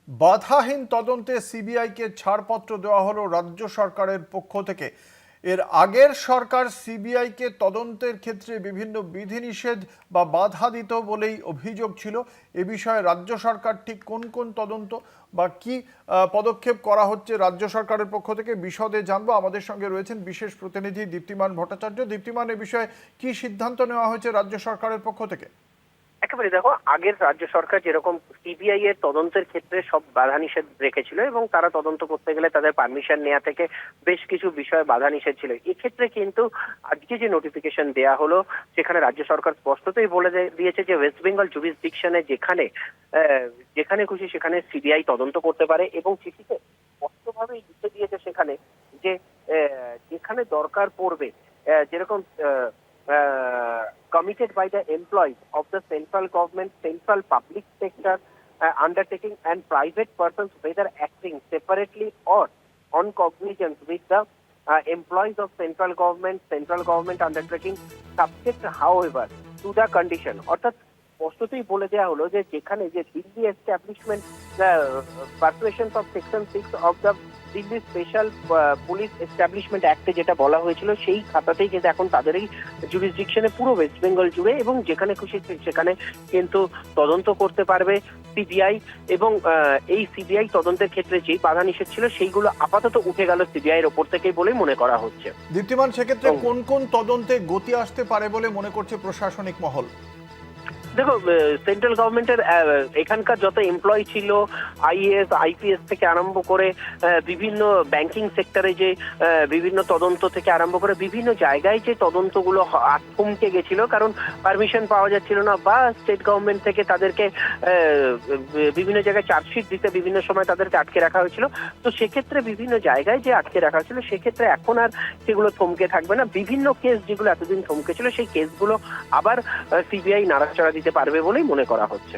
বাধাহীন তদন্তে সিবিআইকে ছাড়পত্র দেওয়া হলো রাজ্য সরকারের পক্ষ থেকে। এর আগের সরকার সিবিআইকে তদন্তের ক্ষেত্রে বিভিন্ন বিধিনিষেধ বা বাধা দিত বলেই অভিযোগ ছিল। এ বিষয়ে রাজ্য সরকার ঠিক কোন কোন তদন্ত বা কি পদক্ষেপ করা হচ্ছে রাজ্য সরকারের পক্ষ থেকে বিশদে জানবো। আমাদের সঙ্গে রয়েছেন বিশেষ প্রতিনিধি দীপ্তিমান ভট্টাচার্য। দীপ্তিমান, এ বিষয়ে কি সিদ্ধান্ত নেওয়া হয়েছে রাজ্য সরকারের পক্ষ থেকে? একেবারে দেখো, আগের রাজ্য সরকার যেরকম সিবিআই এর তদন্তের ক্ষেত্রে সব বাধা নিষেধ রেখেছিল এবং তারা তদন্ত করতে গেলে তাদের পারমিশন নেওয়া থেকে বেশ কিছু বিষয়ে বাধা নিষেধ ছিল। এক্ষেত্রে কিন্তু আজকে যে নোটিফিকেশন দেয়া হলো সেখানে রাজ্য সরকার স্পষ্টতই বলে দিয়েছে যে ওয়েস্ট বেঙ্গল জুরিসডিকশনে যেখানে খুশি সেখানে সিবিআই তদন্ত করতে পারে এবং চিঠিতে স্পষ্টভাবেই লিখে দিয়েছে সেখানে যে যেখানে দরকার পড়বে, যেরকম committed by the employees of the central government, central public sector undertaking and private persons, whether acting separately or on cognizance with the employees of central government undertaking, subject however to the condition. অর্থাৎ স্পষ্টতই বলে দেওয়া হলো যে যেখানে যে Delhi establishment persuasions of section 6 of the Delhi special police establishment অ্যাক্টে যেটা বলা হয়েছিল সেই খাতাতেই কিন্তু এখন তাদের এই জুরিসডিকশনে পুরো ওয়েস্ট বেঙ্গল জুড়ে এবং যেখানে খুশি সেখানে কিন্তু তদন্ত করতে পারবে সিবিআই। এবং এই সিবিআই তদন্তের ক্ষেত্রে যে বাধা নিষেধ ছিল সেইগুলো আপাতত উঠে গেল সিবিআই এর ওপর থেকেই বলেই মনে করা হচ্ছে। দীপ্তিমান, সেক্ষেত্রে কোন কোন তদন্তে গতি আসতে পারে বলে মনে করছে প্রশাসনিক মহল? দেখো, সেন্ট্রাল গভর্নমেন্টের এখানকার যত এমপ্লয়ি ছিল, আইএএস আইপিএস থেকে আরম্ভ করে বিভিন্ন ব্যাংকিং সেক্টরে যে বিভিন্ন তদন্ত থেকে আরম্ভ করে বিভিন্ন জায়গায় যে তদন্তগুলো থমকে গেছিল কারণ পারমিশন পাওয়া যাচ্ছিল না বা স্টেট গভর্নমেন্ট থেকে তাদেরকে বিভিন্ন জায়গায় চার্জশিট দিতে বিভিন্ন সময় তাদেরকে আটকে রাখা হয়েছিল। তো সেক্ষেত্রে বিভিন্ন জায়গায় যে আটকে রাখা হয়েছিল সেক্ষেত্রে এখন আর সেগুলো থমকে থাকবে না। বিভিন্ন কেস যেগুলো এতদিন থমকে ছিল সেই কেসগুলো আবার সিবিআই নাড়াচাড়া দিতে পারবে বলেই মনে করা হচ্ছে।